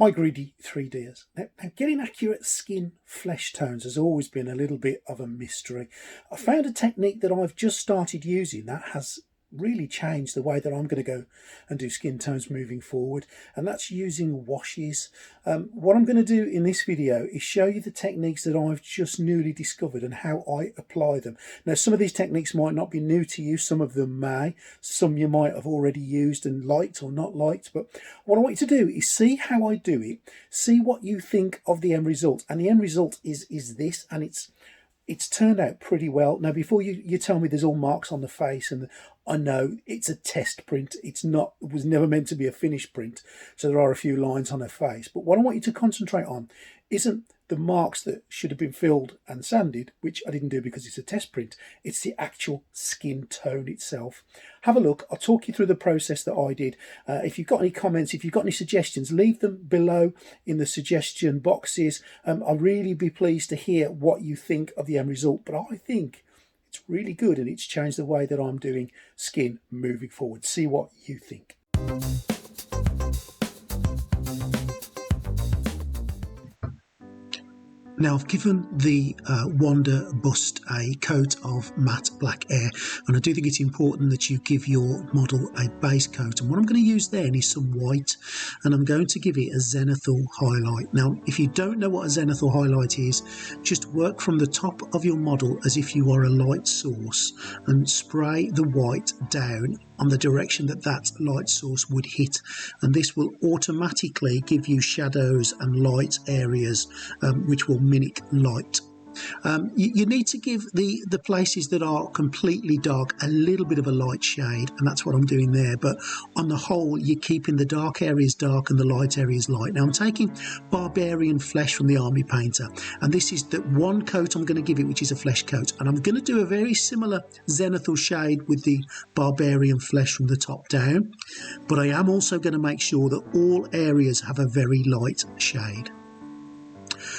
Hi greedy 3Ders. Now, getting accurate skin flesh tones has always been a little bit of a mystery. I found a technique that I've just started using that has really changed the way that I'm going to go and do skin tones moving forward, and that's using washes. What I'm going to do in this video is show you the techniques that I've just newly discovered and how I apply them. Now, some of these techniques might not be new to you, some of them may, some you might have already used and liked or not liked, but what I want you to do is see how I do it, see what you think of the end result, and the end result is this, and it's turned out pretty well. Now, before you tell me there's all marks on the face, and I know it's a test print, it was never meant to be a finished print, so there are a few lines on her face, but what I want you to concentrate on isn't the marks that should have been filled and sanded, which I didn't do because it's a test print. It's the actual skin tone itself. Have a look. I'll talk you through the process that I did. If you've got any comments, if you've got any suggestions, leave them below in the suggestion boxes. I'll really be pleased to hear what you think of the end result, but I think it's really good and it's changed the way that I'm doing skin moving forward. See what you think. Now, I've given the Wanda bust a coat of matte black air, and I do think it's important that you give your model a base coat, and what I'm going to use then is some white, and I'm going to give it a zenithal highlight. Now, if you don't know what a zenithal highlight is, just work from the top of your model as if you are a light source and spray the white down on the direction that that light source would hit, and this will automatically give you shadows and light areas which will mimic light. You need to give the places that are completely dark a little bit of a light shade, and that's what I'm doing there, but on the whole you're keeping the dark areas dark and the light areas light. Now, I'm taking Barbarian Flesh from the Army Painter, and this is the one coat I'm going to give it, which is a flesh coat, and I'm going to do a very similar zenithal shade with the Barbarian Flesh from the top down, but I am also going to make sure that all areas have a very light shade.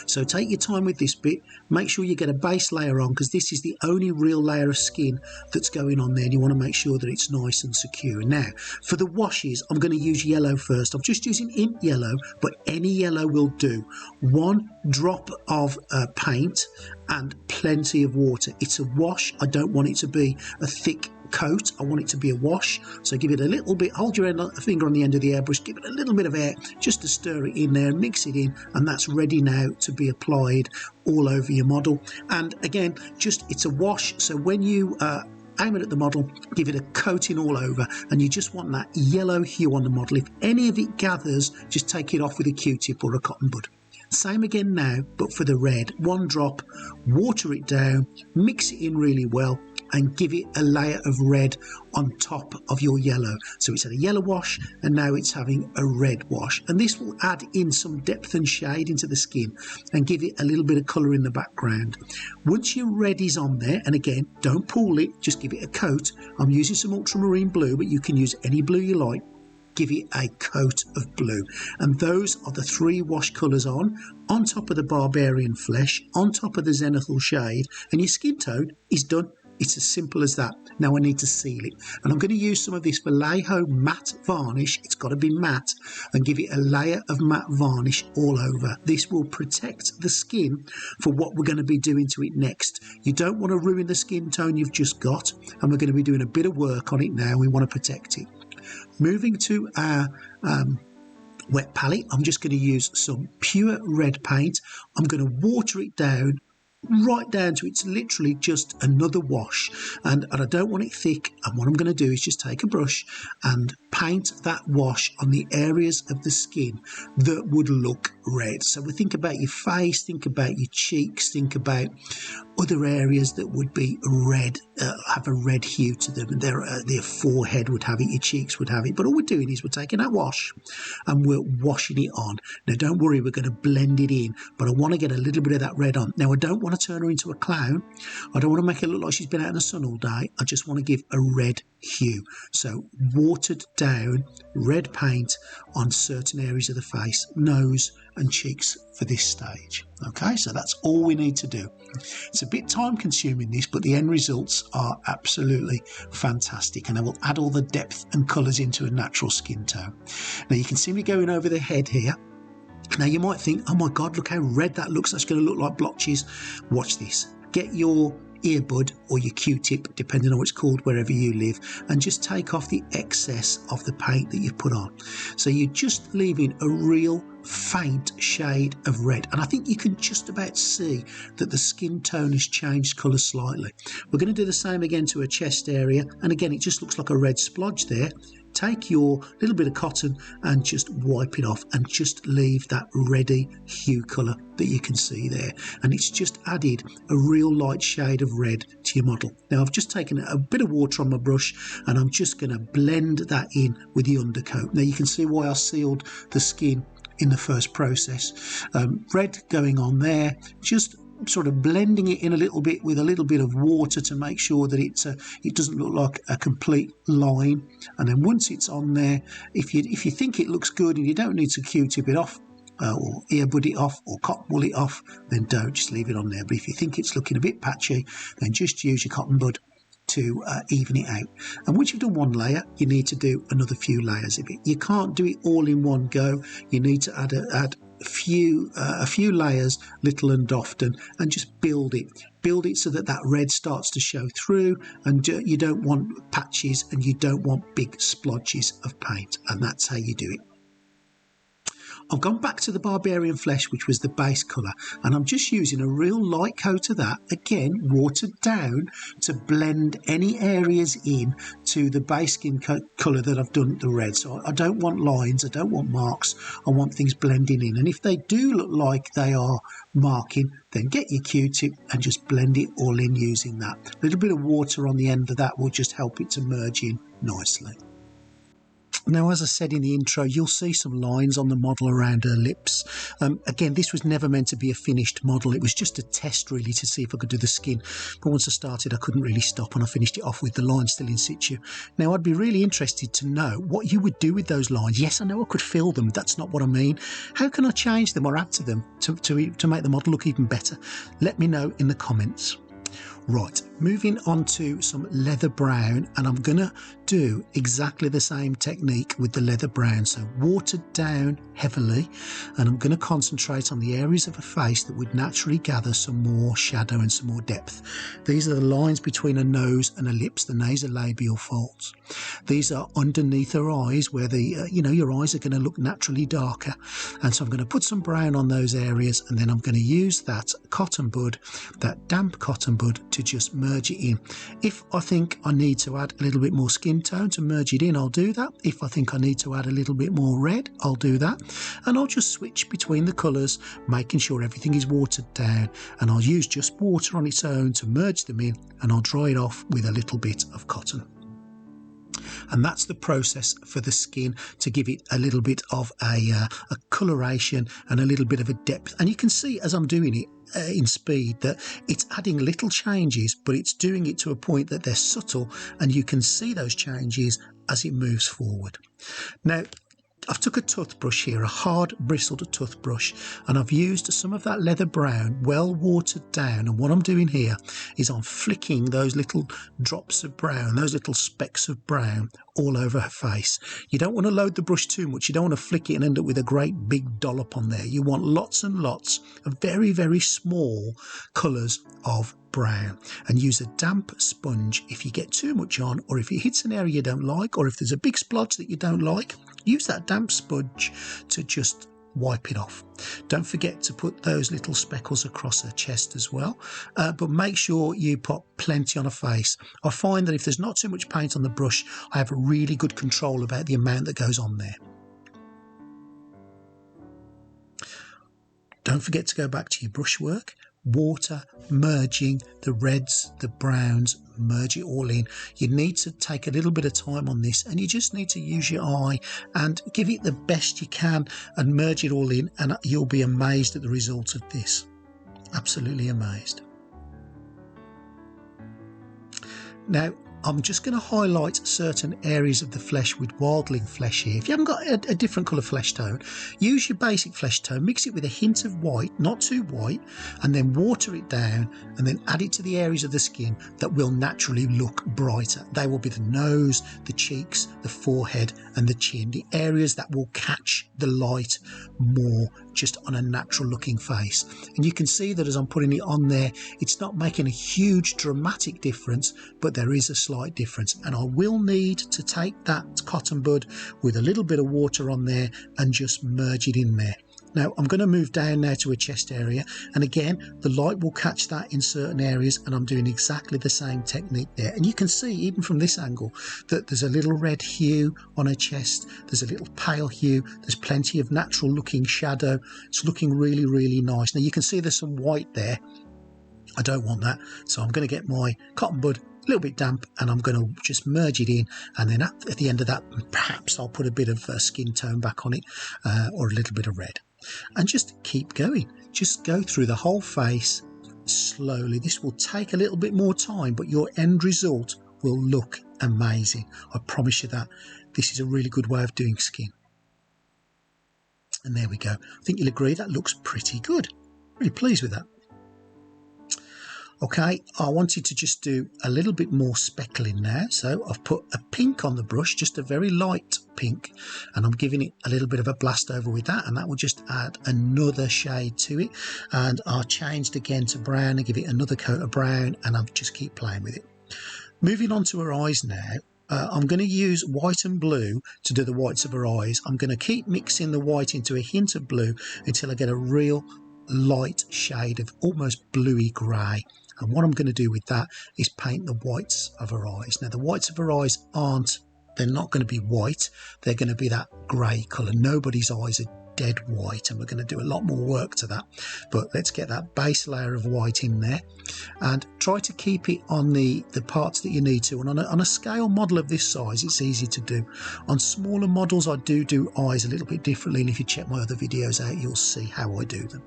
So take your time with this bit, make sure you get a base layer on, because this is the only real layer of skin that's going on there, and you want to make sure that it's nice and secure. Now, for the washes, I'm going to use yellow first. I'm just using int yellow, but any yellow will do. 1 drop of paint and plenty of water. It's a wash. I don't want it to be a thick coat, I want it to be a wash, so give it a little bit, hold your finger on the end of the airbrush, give it a little bit of air just to stir it in there, mix it in, and that's ready now to be applied all over your model. And again, just it's a wash, so when you aim it at the model, give it a coating all over, and you just want that yellow hue on the model. If any of it gathers, just take it off with a Q-tip or a cotton bud. Same again now, but for the red, 1 drop, water it down, mix it in really well, and give it a layer of red on top of your yellow. So it's had a yellow wash, and now it's having a red wash, and this will add in some depth and shade into the skin and give it a little bit of colour in the background. Once your red is on there, and again, don't pool it, just give it a coat. I'm using some ultramarine blue, but you can use any blue you like. Give it a coat of blue, and those are the 3 wash colours on top of the Barbarian Flesh, on top of the zenithal shade, and your skin tone is done. It's as simple as that. Now I need to seal it, and I'm going to use some of this Vallejo matte varnish. It's got to be matte, and give it a layer of matte varnish all over. This will protect the skin for what we're going to be doing to it next. You don't want to ruin the skin tone you've just got, and we're going to be doing a bit of work on it now. We want to protect it. Moving to our wet palette, I'm just going to use some pure red paint. I'm going to water it down right down to it's literally just another wash, and I don't want it thick, and what I'm going to do is just take a brush and paint that wash on the areas of the skin that would look red. So we think about your face, think about your cheeks, think about other areas that would be red, have a red hue to them, and their forehead would have it, your cheeks would have it, but all we're doing is we're taking that wash and we're washing it on. Now don't worry, we're going to blend it in, but I want to get a little bit of that red on. Now I don't want to turn her into a clown, I don't want to make her look like she's been out in the sun all day, I just want to give a red hue. So watered down red paint on certain areas of the face, nose and cheeks for this stage. Okay, so that's all we need to do. It's a bit time consuming this, but the end results are absolutely fantastic, and I will add all the depth and colours into a natural skin tone. Now you can see me going over the head here. Now you might think, oh my God, look how red that looks. That's going to look like blotches. Watch this. Get your earbud or your Q-tip, depending on what it's called wherever you live, and just take off the excess of the paint that you've put on. So you're just leaving a real faint shade of red, and I think you can just about see that the skin tone has changed colour slightly. We're going to do the same again to her chest area, and again it just looks like a red splodge there. Take your little bit of cotton and just wipe it off and just leave that reddy hue colour that you can see there, and it's just added a real light shade of red to your model. Now I've just taken a bit of water on my brush and I'm just going to blend that in with the undercoat. Now you can see why I sealed the skin in the first process. Red going on there, just sort of blending it in a little bit with a little bit of water to make sure that it doesn't look like a complete line. And then once it's on there, if you think it looks good and you don't need to Q-tip it off or earbud it off or cotton wool it off, then don't, just leave it on there. But if you think it's looking a bit patchy, then just use your cotton bud to even it out. And once you've done one layer, you need to do another few layers of it. You can't do it all in one go. You need to add a few layers, little and often, and just build it so that that red starts to show through, and you don't want patches and you don't want big splodges of paint, and that's how you do it. I've gone back to the Barbarian Flesh, which was the base colour, and I'm just using a real light coat of that, again watered down, to blend any areas in to the base skin colour that I've done the red. So I don't want lines, I don't want marks, I want things blending in, and if they do look like they are marking, then get your Q-tip and just blend it all in using that. A little bit of water on the end of that will just help it to merge in nicely. Now, as I said in the intro, you'll see some lines on the model around her lips. Again, this was never meant to be a finished model. It was just a test, really, to see if I could do the skin. But once I started, I couldn't really stop, and I finished it off with the lines still in situ. Now, I'd be really interested to know what you would do with those lines. Yes, I know I could fill them. That's not what I mean. How can I change them or add to them to make the model look even better? Let me know in the comments. Right, moving on to some leather brown, and I'm gonna do exactly the same technique with the leather brown, so watered down heavily, and I'm going to concentrate on the areas of a face that would naturally gather some more shadow and some more depth. These are the lines between a nose and a lips, the nasolabial folds. These are underneath her eyes, where the your eyes are going to look naturally darker, and so I'm going to put some brown on those areas, and then I'm going to use that cotton bud, that damp cotton bud, to just merge it in. If I think I need to add a little bit more skin tone to merge it in, I'll do that. If I think I need to add a little bit more red, I'll do that, and I'll just switch between the colours, making sure everything is watered down, and I'll use just water on its own to merge them in, and I'll dry it off with a little bit of cotton. And that's the process for the skin, to give it a little bit of a coloration and a little bit of a depth. And you can see as I'm doing it in speed that it's adding little changes, but it's doing it to a point that they're subtle, and you can see those changes as it moves forward. Now, I've took a toothbrush here, a hard bristled toothbrush, and I've used some of that leather brown, well watered down, and what I'm doing here is I'm flicking those little drops of brown, those little specks of brown all over her face. You don't want to load the brush too much. You don't want to flick it and end up with a great big dollop on there. You want lots and lots of very, very small colours of brown, and use a damp sponge if you get too much on, or if it hits an area you don't like, or if there's a big splodge that you don't like, use that damp sponge to just wipe it off. Don't forget to put those little speckles across her chest as well, but make sure you put plenty on her face. I find that if there's not too much paint on the brush, I have a really good control about the amount that goes on there. Don't forget to go back to your brushwork. Water, merging the reds, the browns, merge it all in. You need to take a little bit of time on this, and you just need to use your eye and give it the best you can and merge it all in, and you'll be amazed at the result of this. Absolutely amazed. Now, I'm just going to highlight certain areas of the flesh with wildling flesh here. If you haven't got a different colour flesh tone, use your basic flesh tone, mix it with a hint of white, not too white, and then water it down and then add it to the areas of the skin that will naturally look brighter. They will be the nose, the cheeks, the forehead and the chin, the areas that will catch the light more just on a natural looking face. And you can see that as I'm putting it on there, it's not making a huge dramatic difference, but there is a slight difference. And I will need to take that cotton bud with a little bit of water on there and just merge it in there. Now I'm going to move down now to a chest area, and again the light will catch that in certain areas, and I'm doing exactly the same technique there. And you can see even from this angle that there's a little red hue on her chest, there's a little pale hue, there's plenty of natural looking shadow. It's looking really, really nice. Now you can see there's some white there. I don't want that, so I'm going to get my cotton bud a little bit damp and I'm going to just merge it in, and then at the end of that perhaps I'll put a bit of skin tone back on it, or a little bit of red, and just keep going. Just go through the whole face slowly. This will take a little bit more time, but your end result will look amazing. I promise you that. This is a really good way of doing skin. And there we go. I think you'll agree that looks pretty good. Really pleased with that. Okay, I wanted to just do a little bit more speckling now, so I've put a pink on the brush, just a very light pink, and I'm giving it a little bit of a blast over with that, and that will just add another shade to it. And I've changed again to brown and give it another coat of brown, and I'll just keep playing with it. Moving on to her eyes now. I'm going to use white and blue to do the whites of her eyes. I'm going to keep mixing the white into a hint of blue until I get a real light shade of almost bluey grey. And what I'm going to do with that is paint the whites of her eyes. Now the whites of her eyes they're not going to be white, they're going to be that grey colour. Nobody's eyes are dead white, and we're going to do a lot more work to that. But let's get that base layer of white in there and try to keep it on the parts that you need to. And on a scale model of this size, it's easy to do. On smaller models I do eyes a little bit differently, and if you check my other videos out you'll see how I do them.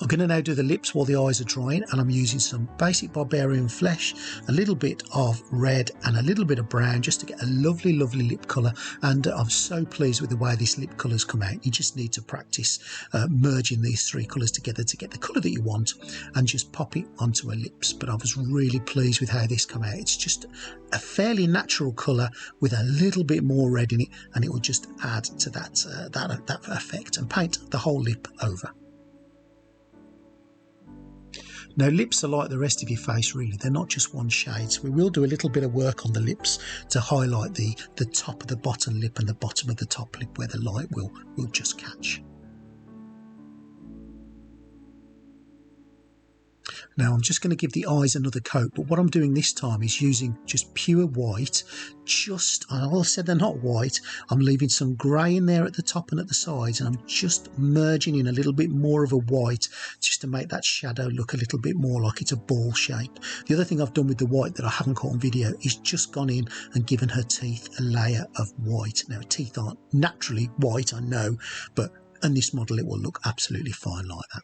I'm going to now do the lips while the eyes are drying, and I'm using some basic barbarian flesh, a little bit of red and a little bit of brown just to get a lovely, lovely lip colour. And I'm so pleased with the way this lip colour's come out. You just need to practice merging these three colours together to get the colour that you want, and just pop it onto her lips. But I was really pleased with how this come out. It's just a fairly natural colour with a little bit more red in it, and it will just add to that effect, and paint the whole lip over. Now lips are like the rest of your face really, they're not just one shade, so we will do a little bit of work on the lips to highlight the top of the bottom lip and the bottom of the top lip where the light will just catch. Now I'm just going to give the eyes another coat, but what I'm doing this time is using just pure white. I said they're not white, I'm leaving some grey in there at the top and at the sides, and I'm just merging in a little bit more of a white just to make that shadow look a little bit more like it's a ball shape. The other thing I've done with the white that I haven't caught on video is just gone in and given her teeth a layer of white. Now teeth aren't naturally white, I know, but in this model it will look absolutely fine like that.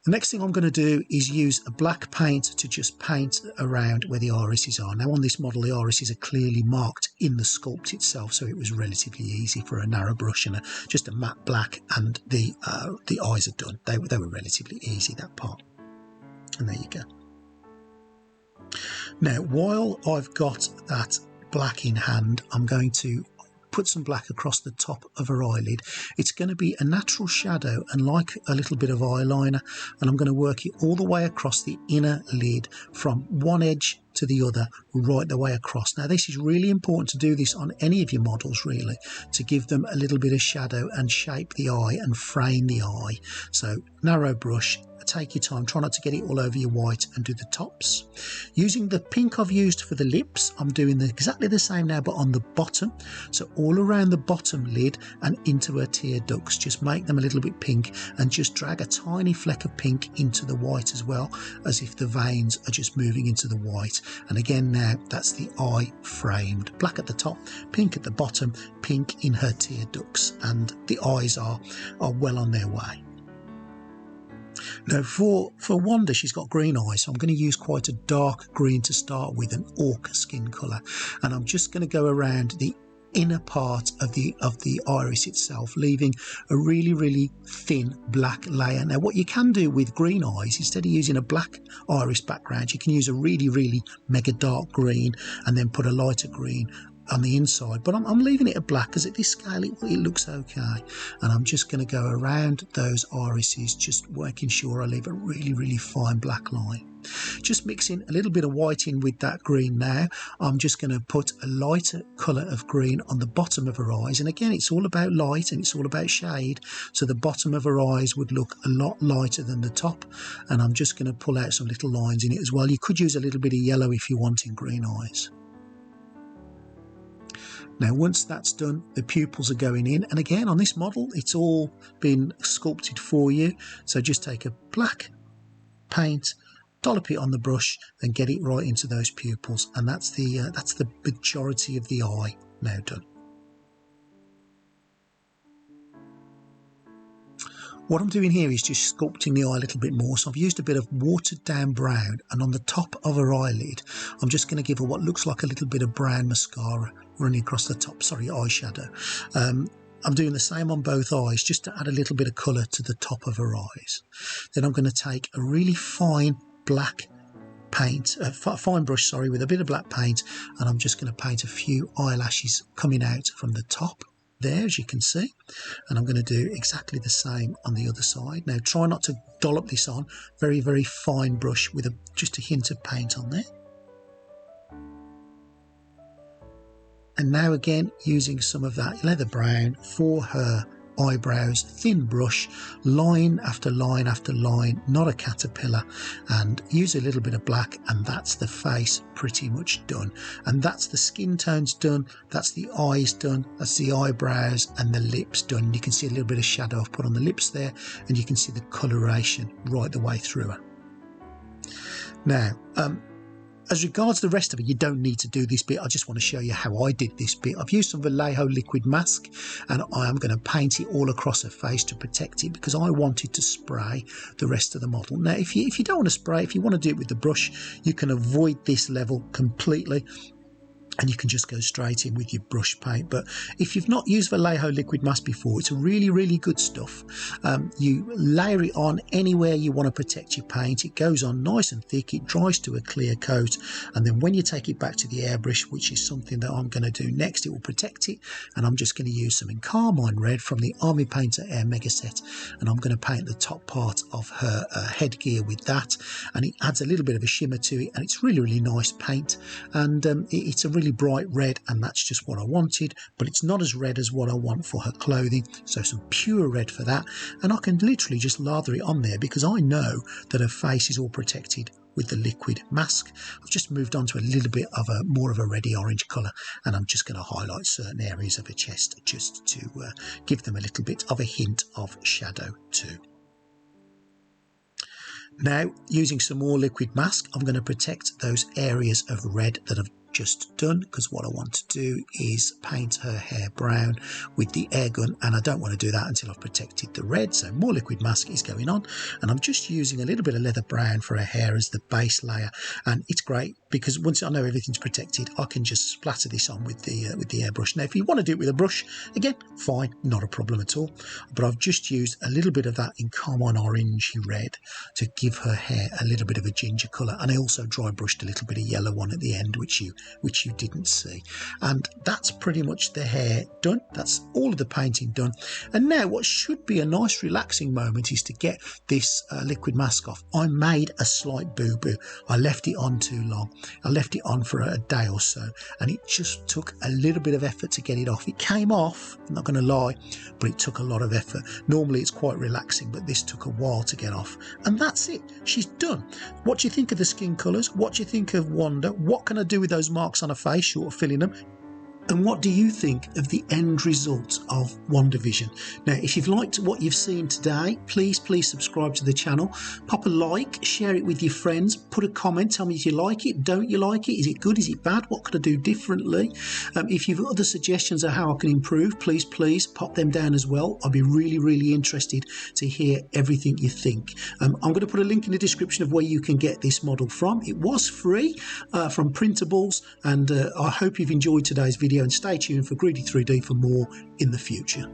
The next thing I'm going to do is use a black paint to just paint around where the irises are. Now on this model the irises are clearly marked in the sculpt itself, so it was relatively easy for a narrow brush and just a matte black, and the eyes are done. They were relatively easy, that part. And there you go. Now while I've got that black in hand, I'm going to put some black across the top of her eyelid. It's going to be a natural shadow and like a little bit of eyeliner, and I'm going to work it all the way across the inner lid from one edge to the other, right the way across. Now this is really important to do this on any of your models really, to give them a little bit of shadow and shape the eye and frame the eye. So narrow brush, take your time, try not to get it all over your white, and do the tops. Using the pink I've used for the lips, I'm doing exactly the same now but on the bottom, so all around the bottom lid and into her tear ducts. Just make them a little bit pink and just drag a tiny fleck of pink into the white as well, as if the veins are just moving into the white. And again now that's the eye framed. Black at the top, pink at the bottom, pink in her tear ducts, and the eyes are well on their way. Now for Wanda, she's got green eyes, so I'm going to use quite a dark green to start with, an ochre skin colour, and I'm just going to go around the inner part of the iris itself, leaving a really thin black layer. Now what you can do with green eyes, instead of using a black iris background, you can use a really mega dark green and then put a lighter green on the inside, but I'm leaving it a black because at this scale it looks okay, and I'm just going to go around those irises, just making sure I leave a really fine black line. Just mixing a little bit of white in with that green now. I'm just going to put a lighter colour of green on the bottom of her eyes, and again it's all about light and it's all about shade, so the bottom of her eyes would look a lot lighter than the top, and I'm just going to pull out some little lines in it as well. You could use a little bit of yellow if you want in green eyes. Now once that's done, the pupils are going in, and again on this model it's all been sculpted for you, so just take a black paint, dollop it on the brush and get it right into those pupils, and that's the majority of the eye now done. What I'm doing here is just sculpting the eye a little bit more, so I've used a bit of watered down brown, and on the top of her eyelid I'm just going to give her what looks like a little bit of brown mascara running across the top, eyeshadow. I'm doing the same on both eyes just to add a little bit of colour to the top of her eyes. Then I'm going to take a really fine black paint, fine brush, with a bit of black paint, and I'm just going to paint a few eyelashes coming out from the top there, as you can see, and I'm going to do exactly the same on the other side. Now try not to dollop this on, very fine brush with just a hint of paint on there. And now again using some of that leather brown for her eyebrows, thin brush, line after line after line, not a caterpillar, and use a little bit of black, and that's the face pretty much done. And that's the skin tones done, that's the eyes done, that's the eyebrows and the lips done. You can see a little bit of shadow I've put on the lips there, and you can see the coloration right the way through her. Now as regards the rest of it, you don't need to do this bit. I just want to show you how I did this bit. I've used some Vallejo liquid mask, and I am going to paint it all across her face to protect it, because I wanted to spray the rest of the model. Now if you don't want to spray, if you want to do it with the brush, you can avoid this level completely and you can just go straight in with your brush paint. But if you've not used Vallejo liquid mask before, it's a really good stuff. You layer it on anywhere you want to protect your paint. It goes on nice and thick, it dries to a clear coat, and then when you take it back to the airbrush, which is something that I'm going to do next, it will protect it. And I'm just going to use some in Carmine Red from the Army Painter Air Mega Set, and I'm going to paint the top part of her headgear with that, and it adds a little bit of a shimmer to it, and it's really nice paint, and it's a really bright red, and that's just what I wanted, but it's not as red as what I want for her clothing, so some pure red for that. And I can literally just lather it on there because I know that her face is all protected with the liquid mask. I've just moved on to a little bit of a more of a reddy orange colour, and I'm just going to highlight certain areas of her chest just to give them a little bit of a hint of shadow too. Now, using some more liquid mask, I'm going to protect those areas of red that I've just done, because what I want to do is paint her hair brown with the air gun, and I don't want to do that until I've protected the red. So more liquid mask is going on, and I'm just using a little bit of leather brown for her hair as the base layer, and it's great because once I know everything's protected, I can just splatter this on with the airbrush. Now if you want to do it with a brush, again, fine, not a problem at all, but I've just used a little bit of that in Carmine Orangey Red to give her hair a little bit of a ginger colour, and I also dry brushed a little bit of yellow one at the end, which you didn't see. And that's pretty much the hair done. That's all of the painting done. And now what should be a nice relaxing moment is to get this liquid mask off. I made a slight boo-boo. I left it on too long. I left it on for a day or so, and it just took a little bit of effort to get it off. It came off, I'm not going to lie, but it took a lot of effort. Normally it's quite relaxing, but this took a while to get off. And that's it. She's done. What do you think of the skin colours? What do you think of Wanda? What can I do with those marks on her face short of filling them? And what do you think of the end result of WandaVision? Now, if you've liked what you've seen today, please subscribe to the channel. Pop a like, share it with your friends, put a comment, tell me if you like it, don't you like it, is it good, is it bad, what could I do differently? If you've other suggestions of how I can improve, please pop them down as well. I'll be really interested to hear everything you think. I'm going to put a link in the description of where you can get this model from. It was free from Printables, and I hope you've enjoyed today's video, and stay tuned for Greedy 3D for more in the future.